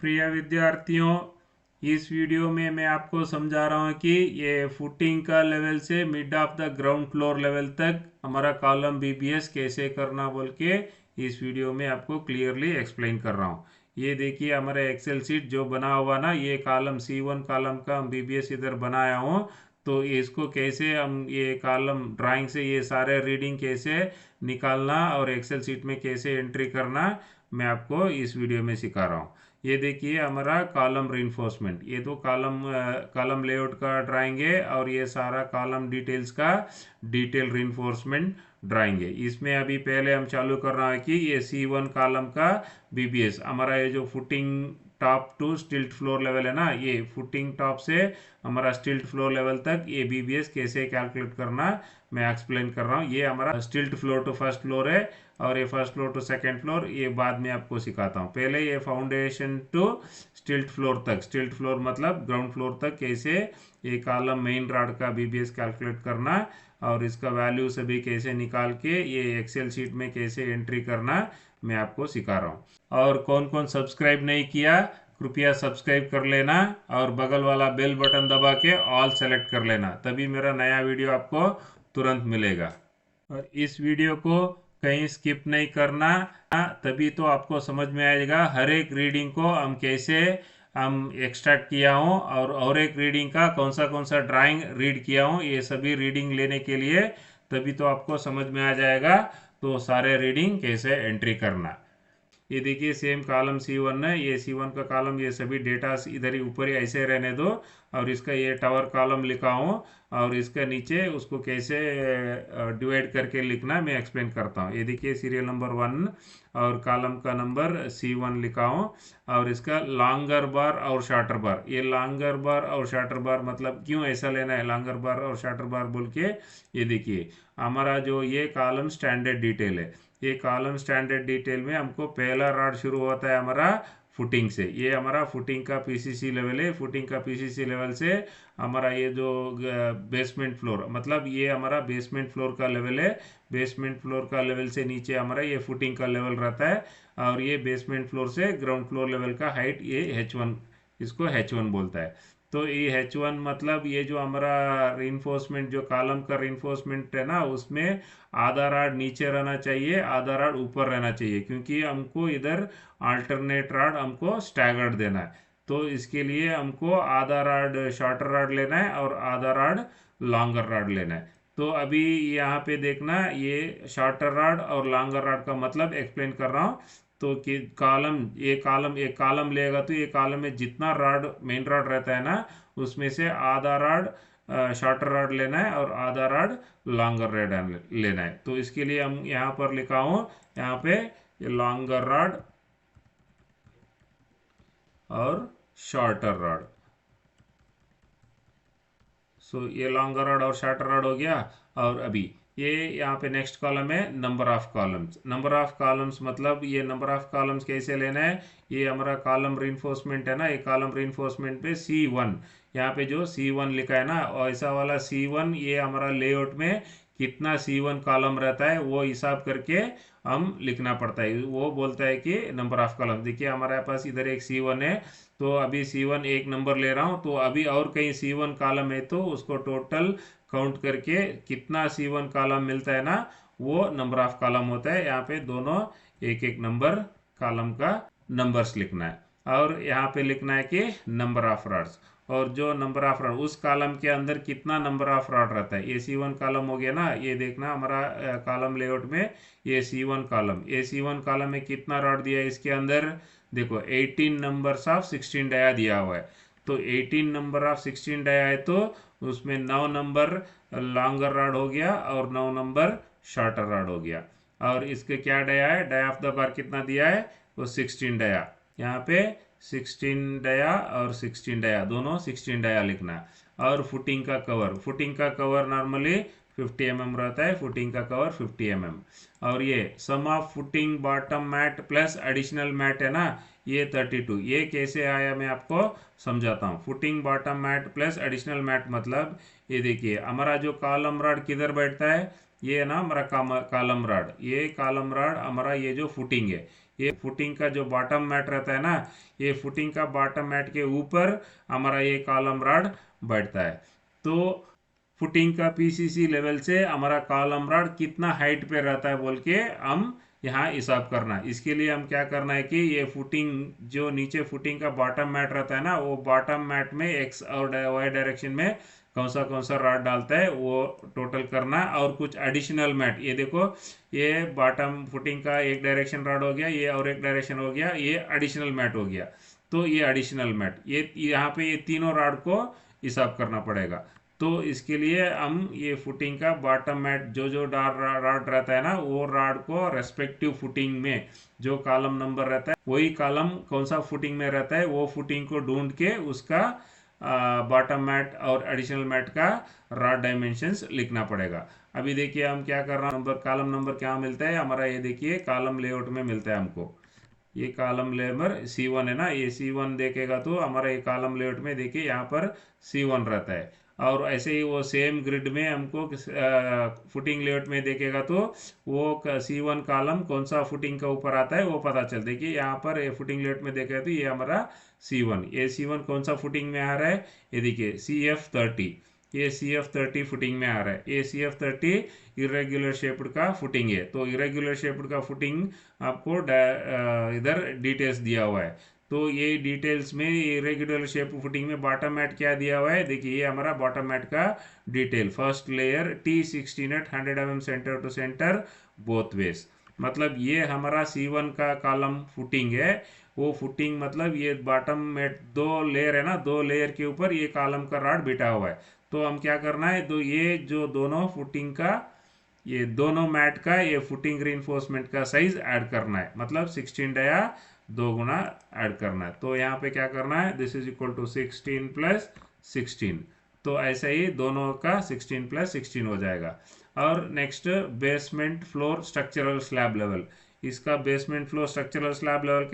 प्रिय विद्यार्थियों, इस वीडियो में मैं आपको समझा रहा हूँ कि ये फुटिंग का लेवल से mid of the ground floor level तक हमारा कॉलम बीबीएस कैसे करना बोल के इस वीडियो में आपको क्लियरली एक्सप्लेन कर रहा हूँ। ये देखिए हमारा एक्सेल शीट जो बना हुआ ना, ये कॉलम C1 कॉलम का हम बीबीएस इधर बनाया हूँ। तो इसको कैसे हम ये कॉलम ड्राइंग से ये सारे रीडिंग कैसे निकालना और एक्सेल शीट में कैसे एंट्री करना मैं आपको इस वीडियो में सिखा रहा हूँ। ये देखिए हमारा कॉलम रीइंफोर्समेंट, ये तो कॉलम लेआउट का ड्राइंग है और ये सारा कॉलम डिटेल्स का डिटेल रीइंफोर्समेंट ड्राइंग है। इसमें अभी पहले हम चालू कर रहा है कि ये C1 कॉलम का बीबीएस हमारा ये जो footing top to stilt floor level है ना, ये फुटिंग टॉप से हमारा स्टिल्ट फ्लोर लेवल तक ये बीबीएस कैसे कैलकुलेट करना मैं एक्सप्लेन कर रहा हूँ। ये हमारा स्टिल्ट फ्लोर टू फर्स्ट फ्लोर है और ये first floor to second floor ये बाद में आपको सिखाता हूँ। पहले ये फाउंडेशन टू स्टिल्ट फ्लोर तक, स्टिल्ट फ्लोर मतलब ग्राउंड फ्लोर तक कैसे ये कॉलम मेन रॉड का बीबीएस कैलकुलेट करना और इसका वैल्यू सभी कैसे निकाल के ये एक्सेल शीट में कैसे एंट्री करना मैं आपको सिखा रहा हूँ। और कौन कौन सब्सक्राइब नहीं किया कृपया सब्सक्राइब कर लेना और बगल वाला बेल बटन दबा के ऑल सेलेक्ट कर लेना, तभी मेरा नया वीडियो आपको तुरंत मिलेगा। और इस वीडियो को कहीं स्किप नहीं करना, तभी तो आपको समझ में आएगा हर एक रीडिंग को हम कैसे हम एक्सट्रैक्ट किया हूँ और एक रीडिंग का कौन सा ड्राइंग रीड किया हूँ, ये सभी रीडिंग लेने के लिए तभी तो आपको समझ में आ जाएगा तो सारे रीडिंग कैसे एंट्री करना। ये देखिए सेम कॉलम C1 है, ये C1 का कॉलम, ये सभी डेटा इधर ही ऊपर ही ऐसे रहने दो और इसका ये टावर कॉलम लिखा हूँ और इसका नीचे उसको कैसे डिवाइड करके लिखना मैं एक्सप्लेन करता हूँ। ये देखिए सीरियल नंबर 1 और कॉलम का नंबर C1 लिखा हूँ और इसका लॉन्गर बार और शॉर्टर बार, ये लॉन्गर बार और शॉर्टर बार मतलब क्यों ऐसा लेना है लॉन्गर बार और शॉर्टर बार बोल के। ये देखिए हमारा जो ये कॉलम स्टैंडर्ड डिटेल है, ये कॉलम स्टैंडर्ड डिटेल में हमको पहला रॉड शुरू होता है हमारा फुटिंग से, ये हमारा फुटिंग का पीसीसी लेवल है। फुटिंग का पीसीसी लेवल से हमारा ये जो बेसमेंट फ्लोर मतलब ये हमारा बेसमेंट फ्लोर का लेवल है। बेसमेंट फ्लोर का लेवल से नीचे हमारा ये फुटिंग का लेवल रहता है और ये बेसमेंट फ्लोर से ग्राउंड फ्लोर लेवल का हाइट ये H1, इसको H1 बोलता है। तो ये H1 मतलब ये जो हमारा रीइंफोर्समेंट जो कॉलम का रीइंफोर्समेंट है ना, उसमें आधा रॉड नीचे रहना चाहिए, आधा रॉड ऊपर रहना चाहिए, क्योंकि हमको इधर अल्टरनेट रॉड हमको स्टैगर्ड देना है। तो इसके लिए हमको आधा रॉड शॉर्टर रॉड लेना है और आधा रॉड लॉन्गर रॉड लेना है। तो अभी यहाँ पे देखना, ये शॉर्टर रॉड और लॉन्गर रॉड का मतलब एक्सप्लेन कर रहा हूँ। तो कि कॉलम ये कॉलम एक कॉलम लेगा तो ये कॉलम में जितना रॉड मेन रॉड रहता है ना, उसमें से आधा रॉड शॉर्टर रॉड लेना है और आधा रॉड लॉन्गर रॉड लेना है। तो इसके लिए हम यहाँ पर लिखा हूँ, यहाँ पे लॉन्गर रॉड और शॉर्टर रॉड। सो ये लॉन्गर रॉड और शॉर्टर रॉड हो गया। और अभी ये यहाँ पे नेक्स्ट कॉलम है number of columns. Number of columns मतलब ये नंबर ऑफ कॉलम्स कैसे लेना है, ये हमारा कॉलम रीइंफोर्समेंट है ना, ये कॉलम रीइंफोर्समेंट पे C1, यहाँ पे जो C1 लिखा है ना, ऐसा वाला C1 ये हमारा लेआउट में कितना C1 कॉलम रहता है वो हिसाब करके हम लिखना पड़ता है। वो बोलता है कि नंबर ऑफ कॉलम। देखिए हमारे पास इधर एक C1 है, तो अभी C1 एक नंबर ले रहा हूँ, तो अभी और कहीं C1 कॉलम है तो उसको टोटल काउंट करके कितना C1 कॉलम मिलता है ना, वो नंबर ऑफ कॉलम होता है। यहाँ पे दोनों एक एक नंबर कॉलम का नंबर्स लिखना है और यहाँ पे लिखना है कि नंबर ऑफ रॉड्स, और जो नंबर ऑफ रॉड उस कॉलम के अंदर कितना नंबर ऑफ रॉड रहता है। ये C1 कॉलम हो गया ना, ये देखना हमारा कॉलम लेआउट में ये C1 कॉलम, ये C1 कॉलम में कितना रॉड दिया है इसके अंदर, देखो 18 नंबर्स ऑफ 16 डाया दिया हुआ है। तो 18 नंबर ऑफ 16 डाया है तो उसमें 9 नंबर लॉन्गर रॉड हो गया और 9 नंबर शॉर्टर रॉड हो गया। और इसके क्या डाया है, डाया ऑफ द बार कितना दिया है, वो 16 डाया, यहाँ पे 16 डाया और 16 डाया, दोनों 16 डाया लिखना। और फुटिंग का कवर, फुटिंग का कवर नॉर्मली 50 mm रहता है, फुटिंग का कवर 50 mm। और ये sum of footing bottom mat plus additional mat है ना, ये 32। ये कैसे आया मैं आपको समझाता हूँ। Footing bottom mat plus additional mat मतलब ये देखिए हमारा जो कॉलम रॉड किधर बैठता है, ये है ना हमारा कॉलम रॉड, ये कॉलम रॉड हमारा ये जो फुटिंग है, ये फुटिंग का जो बॉटम मैट रहता है ना, ये फुटिंग का बॉटम मैट के ऊपर हमारा ये कॉलम रॉड बैठता है। तो फुटिंग का पीसीसी लेवल से हमारा कॉलम रॉड कितना हाइट पे रहता है बोल के हम यहाँ हिसाब करना है। इसके लिए हम क्या करना है कि ये फुटिंग जो नीचे फुटिंग का बॉटम मैट रहता है ना, वो बॉटम मैट में एक्स और वाई डायरेक्शन में कौन सा रॉड डालता है वो टोटल करना है। और कुछ एडिशनल मैट, ये देखो ये बॉटम फुटिंग का एक डायरेक्शन रॉड हो गया, ये और एक डायरेक्शन हो गया, ये एडिशनल मैट हो गया। तो ये एडिशनल मैट, ये यहाँ पे ये तीनों रॉड को हिसाब करना पड़ेगा। तो इसके लिए हम ये फुटिंग का बॉटम मैट जो जो रॉड रहता है ना, वो रॉड को रेस्पेक्टिव फुटिंग में जो कॉलम नंबर रहता है, वही कॉलम कौन सा फुटिंग में रहता है वो फुटिंग को ढूंढ के उसका बॉटम मैट और एडिशनल मैट का रॉड डायमेंशंस लिखना पड़ेगा। अभी देखिए हम क्या कर रहा हूँ, नंबर कॉलम नंबर क्या मिलता है हमारा, ये देखिए कॉलम लेआउट में मिलता है हमको, ये कॉलम लेबर C1 है ना, ये C1 देखेगा तो हमारा ये कॉलम लेआउट में देखिए यहाँ पर C1 रहता है। और ऐसे ही वो सेम ग्रिड में हमको फुटिंग लेआउट में देखेगा तो वो C1 कॉलम कौन सा फुटिंग का ऊपर आता है वो पता चल। देखिए यहाँ पर ये फुटिंग लेआउट में देखेगा तो ये हमारा C1, ये C1 कौन सा फुटिंग में आ रहा है, ये देखिए CF30, ये CF30 फुटिंग में आ रहा है। ये CF30 इरेगुलर शेप्ड का फुटिंग है। तो इरेगुलर शेप्ड का फुटिंग आपको इधर डिटेल्स दिया हुआ है। तो ये डिटेल्स में इरेगुलर शेप फुटिंग में बॉटम मैट क्या दिया हुआ है, देखिए ये हमारा बॉटम मैट का detail, first layer T16 at 100 mm centre to centre both ways. मतलब ये हमारा C1 का कॉलम फुटिंग है। वो फुटिंग मतलब ये बॉटम मैट दो लेयर है ना, दो लेयर के ऊपर ये कॉलम का रॉड बिठा हुआ है। तो हम क्या करना है, तो ये जो दोनों फुटिंग का, ये दोनों मैट का ये फुटिंग रीइंफोर्समेंट का साइज ऐड करना है, मतलब 16 डाया 2 गुना ऐड करना है। तो यहाँ पे क्या करना है, this is equal to 16 plus 16। तो ऐसे ही दोनों का 16 प्लस 16 हो जाएगा। और next basement floor structural slab level, इसका basement floor structural slab level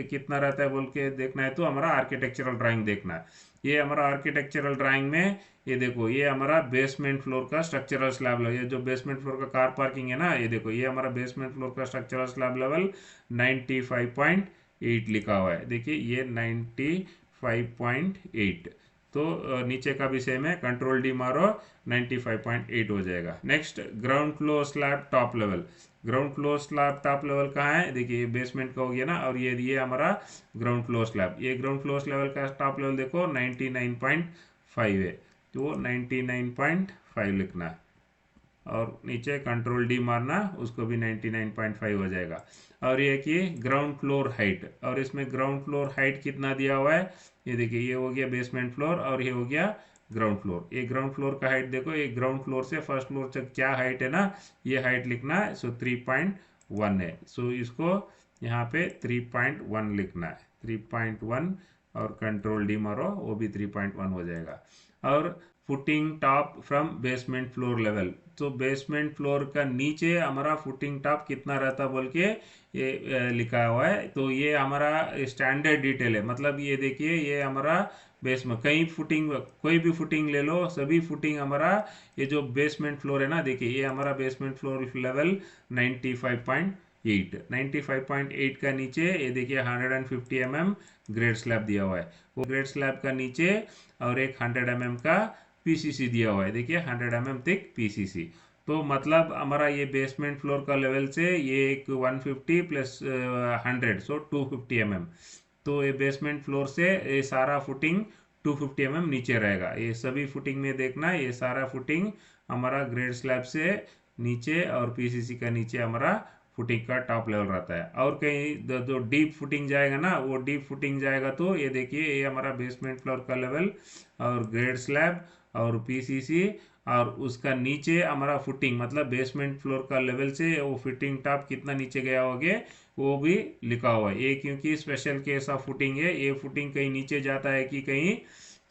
कितना रहता है बोल के देखना है तो हमारा आर्किटेक्चरल ड्राइंग देखना है। ये हमारा आर्किटेक्चरल ड्राइंग में ये देखो ये हमारा बेसमेंट फ्लोर का स्ट्रक्चरल स्लैब लेवल, ये जो बेसमेंट फ्लोर का कार पार्किंग है ना, ये देखो ये हमारा बेसमेंट फ्लोर का स्ट्रक्चरल स्लैब लेवल 95.8 लिखा हुआ है। देखिए ये 95.8। तो नीचे का भी सेम है, कंट्रोल डी मारो 95.8 हो जाएगा। Next ground floor slab top level, ground floor slab top level कहाँ है, देखिए बेसमेंट का हो गया ना, और ये हमारा ग्राउंड फ्लोर स्लैब, ये ग्राउंड फ्लोर लेवल का टॉप लेवल देखो 99.5 है, तो 99.5 लिखना है। और नीचे कंट्रोल डी मारना, उसको भी 99.5 हो जाएगा। और ये कि ग्राउंड फ्लोर हाइट, और इसमें ग्राउंड फ्लोर हाइट कितना दिया हुआ है, ये देखिए ये हो गया बेसमेंट फ्लोर और ये हो गया ग्राउंड फ्लोर। ये ग्राउंड फ्लोर का हाइट देखो, ये ग्राउंड फ्लोर से फर्स्ट फ्लोर तक क्या हाइट है ना, ये हाइट लिखना है। सो 3.1 है, सो इसको यहाँ पे 3.1 लिखना है, 3.1 और कंट्रोल डी मारो वो भी 3.1 हो जाएगा। और footing top from basement floor level, तो बेसमेंट फ्लोर का नीचे हमारा फुटिंग टॉप कितना रहता बोल के ये लिखा हुआ है। तो ये हमारा स्टैंडर्ड डिटेल है, मतलब ये देखिए ये हमारा बेस में कहीं फुटिंग कोई भी फुटिंग ले लो, सभी फुटिंग हमारा ये जो बेसमेंट फ्लोर है ना, देखिए ये हमारा बेसमेंट फ्लोर लेवल 95.8, 95.8 का नीचे ये देखिए 150 mm ग्रेड स्लैब दिया हुआ है। वो ग्रेड स्लैब का नीचे और एक 100 mm का पीसीसी दिया हुआ है, देखिए 100 mm थिक पीसीसी। तो मतलब हमारा ये बेसमेंट फ्लोर का लेवल से ये एक 150 प्लस 100 सो 250 mm। तो ये बेसमेंट फ्लोर से ये सारा फुटिंग 250 mm नीचे रहेगा। ये सभी फुटिंग में देखना, ये सारा फुटिंग हमारा ग्रेड स्लैब से नीचे और पीसीसी का नीचे हमारा फुटिंग का टॉप लेवल रहता है। और कहीं जो डीप फुटिंग जाएगा ना, वो डीप फुटिंग जाएगा तो ये देखिए ये हमारा बेसमेंट फ्लोर का लेवल और ग्रेड स्लैब और पीसीसी और उसका नीचे हमारा फुटिंग, मतलब बेसमेंट फ्लोर का लेवल से वो फिटिंग टॉप कितना नीचे गया होगा वो भी लिखा हुआ है। ये क्योंकि स्पेशल केस ऑफ फुटिंग है, ये फुटिंग कहीं नीचे जाता है कि कहीं,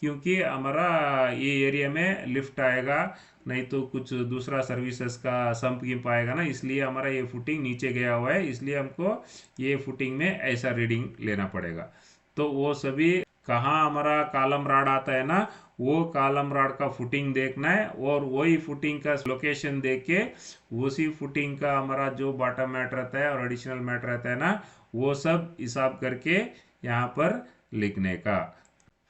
क्योंकि हमारा ये एरिया में लिफ्ट आएगा नहीं तो कुछ दूसरा सर्विसेज का संप गिम्प आएगा ना, इसलिए हमारा ये फुटिंग नीचे गया हुआ है, इसलिए हमको ये फुटिंग में ऐसा रीडिंग लेना पड़ेगा। तो वो सभी कहाँ हमारा कॉलम रॉड आता है ना, वो कॉलम रॉड का फुटिंग देखना है और वही फुटिंग का लोकेशन देख के उसी फुटिंग का हमारा जो बॉटम मैट रहता है और एडिशनल मैट रहता है ना, वो सब हिसाब करके यहाँ पर लिखने का।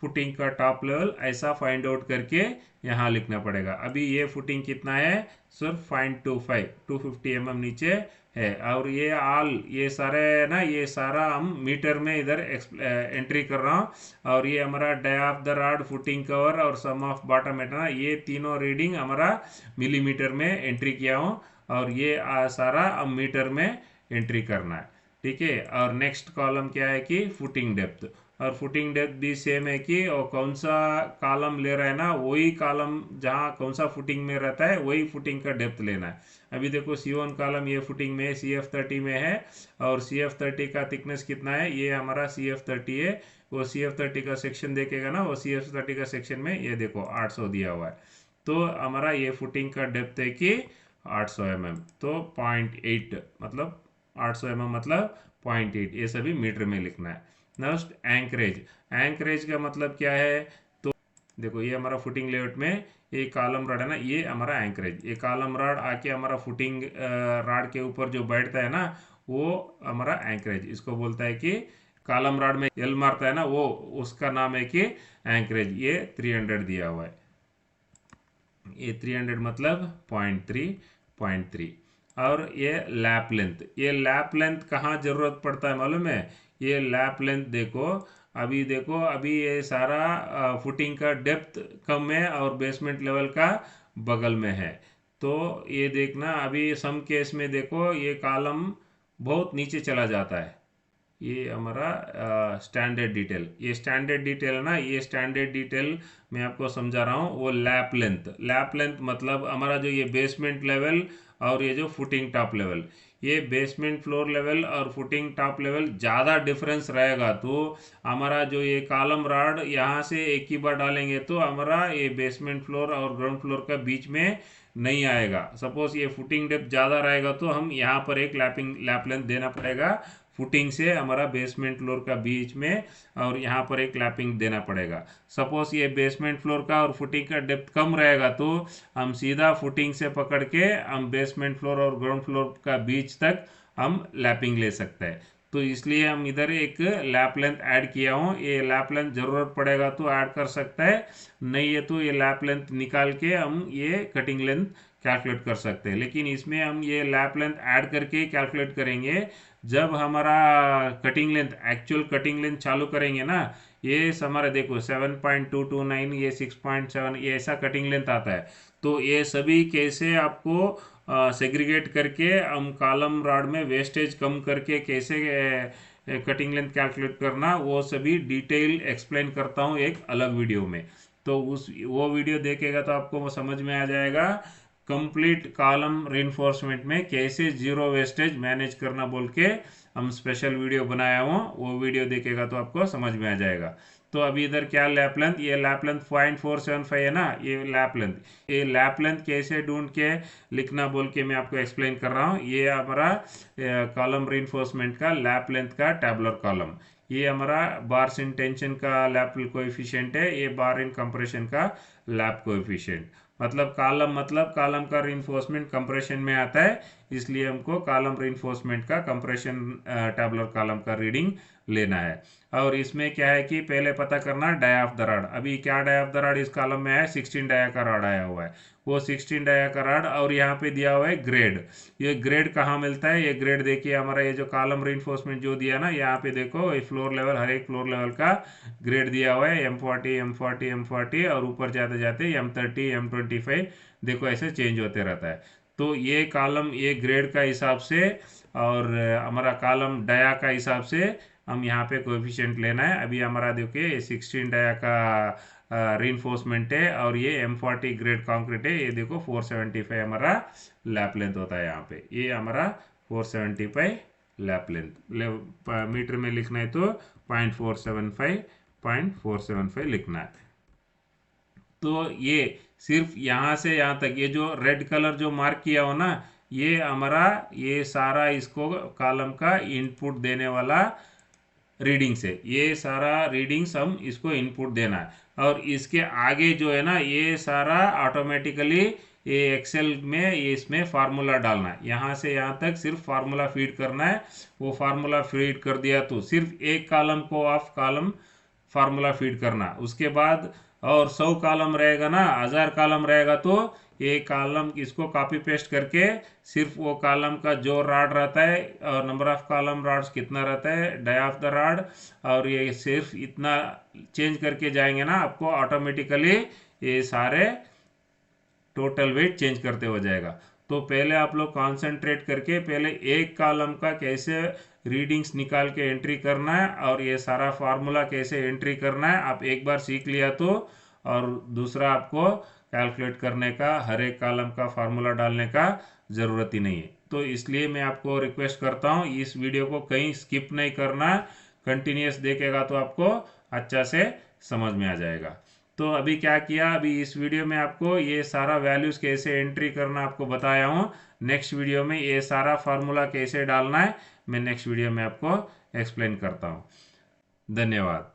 फुटिंग का टॉप लेवल ऐसा फाइंड आउट करके यहाँ लिखना पड़ेगा। अभी ये फुटिंग कितना है, सिर्फ 250 mm नीचे है। और ये ऑल ये सारे ना, ये सारा हम मीटर में इधर एंट्री कर रहा हूँ। और ये हमारा die of the rod, footing cover और सम ऑफ बॉटम है ना, ये तीनों रीडिंग हमारा मिलीमीटर में एंट्री किया हूँ। और ये सारा अब मीटर में एंट्री करना है, ठीक है। और नेक्स्ट कॉलम क्या है कि फुटिंग डेप्थ, और फुटिंग डेप्थ भी सेम है कि और कौन सा कॉलम ले रहा है ना, वही कॉलम जहाँ कौन सा फुटिंग में रहता है वही फुटिंग का डेप्थ लेना है। अभी देखो C1 कॉलम ये फुटिंग में है, CF30 में है। और CF30 का थिकनेस कितना है, ये हमारा CF30 है। वो CF30 का सेक्शन देखेगा ना, वो CF30 का सेक्शन में ये देखो 800 दिया हुआ है। तो हमारा ये फुटिंग का डेप्थ है कि 800 mm, तो 0.8 मतलब 800 mm मतलब 0.8, ये सभी मीटर में लिखना है। नेक्स्ट एंकरेज, एंकरेज का मतलब क्या है, तो देखो ये हमारा फुटिंग लेआउट में ये कॉलम रॉड है ना, ये हमारा एंकरेज। ये कॉलम रॉड आके हमारा फुटिंग रॉड के ऊपर जो बैठता है ना, वो हमारा एंकरेज। इसको बोलता है कि कॉलम रॉड में एल मारता है ना, वो उसका नाम है कि एंकरेज। ये 300 दिया हुआ है, ये 300 मतलब 0.3। और ये लैप लेंथ, ये लैप लेंथ कहाँ जरूरत पड़ता है मालूम है, ये लैप लेंथ देखो। अभी देखो, अभी ये सारा फुटिंग का डेप्थ कम है और बेसमेंट लेवल का बगल में है। तो ये देखना, अभी सम केस में देखो ये कॉलम बहुत नीचे चला जाता है। ये हमारा स्टैंडर्ड डिटेल, ये स्टैंडर्ड डिटेल है ना, ये स्टैंडर्ड डिटेल मैं आपको समझा रहा हूँ। वो लैप लेंथ, लैप लेंथ मतलब हमारा जो ये बेसमेंट लेवल और ये जो फुटिंग टॉप लेवल, ये बेसमेंट फ्लोर लेवल और फुटिंग टॉप लेवल ज़्यादा डिफरेंस रहेगा तो हमारा जो ये कॉलम रॉड यहाँ से एक ही बार डालेंगे तो हमारा ये बेसमेंट फ्लोर और ग्राउंड फ्लोर का बीच में नहीं आएगा। सपोज ये फुटिंग डेप्थ ज़्यादा रहेगा तो हम यहाँ पर एक लैप लेंथ देना पड़ेगा फुटिंग से हमारा बेसमेंट फ्लोर का बीच में, और यहाँ पर एक लैपिंग देना पड़ेगा। सपोज ये बेसमेंट फ्लोर का और फुटिंग का डेप्थ कम रहेगा तो हम सीधा फुटिंग से पकड़ के हम बेसमेंट फ्लोर और ग्राउंड फ्लोर का बीच तक हम लैपिंग ले सकते हैं। तो इसलिए हम इधर एक लैप लेंथ ऐड किया हूँ। ये लैप लेंथ ज़रूरत पड़ेगा तो ऐड कर सकता है, नहीं है तो ये लैप लेंथ निकाल के हम ये कटिंग लेंथ कैलकुलेट कर सकते हैं। लेकिन इसमें हम ये लैप लेंथ ऐड करके कैलकुलेट करेंगे जब हमारा cutting length, actual cutting length चालू करेंगे ना। ये हमारा देखो 7.229, ये 6.7, ये ऐसा कटिंग लेंथ आता है। तो ये सभी कैसे आपको सेग्रीगेट करके हम कॉलम रॉड में वेस्टेज कम करके कैसे कटिंग लेंथ कैलकुलेट करना, वो सभी डिटेल एक्सप्लेन करता हूँ एक अलग वीडियो में। तो वो वीडियो देखेगा तो आपको वो समझ में आ जाएगा कंप्लीट कॉलम रिइंफोर्समेंट में कैसे जीरो वेस्टेज मैनेज करना बोल के हम स्पेशल वीडियो बनाया हूँ। वो वीडियो देखेगा तो आपको समझ में आ जाएगा। तो अभी इधर क्या लैप लेंथ, ये लैप लेंथ 0.475 है ना, ये लैप लेंथ। ये लैप लेंथ कैसे ढूंढ के लिखना बोल के मैं आपको एक्सप्लेन कर रहा हूँ। ये हमारा कॉलम रिइंफोर्समेंट का लैप लेंथ का टैबुलर कॉलम, ये हमारा बार्स इन टेंशन का लैप कोएफिशिएंट है, ये बार इन कंप्रेशन का लैप कोएफिशिएंट। मतलब कॉलम का रिइंफोर्समेंट कंप्रेशन में आता है, इसलिए हमको कॉलम रिइंफोर्समेंट का कंप्रेशन टैबुलर कॉलम का रीडिंग लेना है। और इसमें क्या है कि पहले पता करना डाई ऑफ द रॉड। अभी क्या डाई ऑफ द रॉड इस कॉलम में है, 16 डाया का रॉड आया हुआ है, वो 16 डाया का रॉड। और यहाँ पे दिया हुआ है ग्रेड। ये ग्रेड कहाँ मिलता है, ये ग्रेड देखिए हमारा ये जो कॉलम रिइंफोर्समेंट जो दिया ना, यहाँ पे देखो ये फ्लोर लेवल, हर एक फ्लोर लेवल का ग्रेड दिया हुआ है, M40 M40 M40 और ऊपर जाते जाते M30 M25, देखो ऐसे चेंज होते रहता है। तो ये कॉलम ये ग्रेड का हिसाब से और हमारा कॉलम डाया का हिसाब से हम यहाँ पे कोएफिशिएंट लेना है। अभी हमारा देखिए ये 16 डाया का रिइंफोर्समेंट है और ये M40 ग्रेड कंक्रीट है। ये देखो 475 हमारा लैप लेंथ होता है यहाँ पे, ये हमारा 475 लैप लेंथ। मीटर में लिखना है तो 0.475 लिखना है। तो ये सिर्फ यहाँ से यहाँ तक ये जो रेड कलर जो मार्क किया हो ना, ये हमारा ये सारा इसको कॉलम का इनपुट देने वाला रीडिंग से, ये सारा रीडिंग्स हम इसको इनपुट देना है। और इसके आगे जो है ना, ये सारा ऑटोमेटिकली ये एक्सेल में ये इसमें फार्मूला डालना है, यहाँ से यहाँ तक सिर्फ फार्मूला फीड करना है। वो फार्मूला फीड कर दिया तो सिर्फ एक कॉलम को ऑफ कॉलम फार्मूला फीड करना, उसके बाद और 100 कॉलम रहेगा ना, 1000 कॉलम रहेगा तो ये कॉलम इसको कॉपी पेस्ट करके सिर्फ वो कॉलम का जो रॉड रहता है और नंबर ऑफ कॉलम रॉड्स कितना रहता है, डाई ऑफ द रॉड, और ये सिर्फ इतना चेंज करके जाएंगे ना, आपको ऑटोमेटिकली ये सारे टोटल वेट चेंज करते हो जाएगा। तो पहले आप लोग कॉन्सेंट्रेट करके पहले एक कॉलम का कैसे रीडिंग्स निकाल के एंट्री करना है और ये सारा फार्मूला कैसे एंट्री करना है आप एक बार सीख लिया तो, और दूसरा आपको कैलकुलेट करने का, हर एक कॉलम का फार्मूला डालने का ज़रूरत ही नहीं है। तो इसलिए मैं आपको रिक्वेस्ट करता हूँ इस वीडियो को कहीं स्किप नहीं करना, कंटिन्यूस देखेगा तो आपको अच्छा से समझ में आ जाएगा। तो अभी क्या किया, अभी इस वीडियो में आपको ये सारा वैल्यूज़ कैसे एंट्री करना आपको बताया हूँ। नेक्स्ट वीडियो में ये सारा फार्मूला कैसे डालना है मैं नेक्स्ट वीडियो में आपको एक्सप्लेन करता हूँ। धन्यवाद।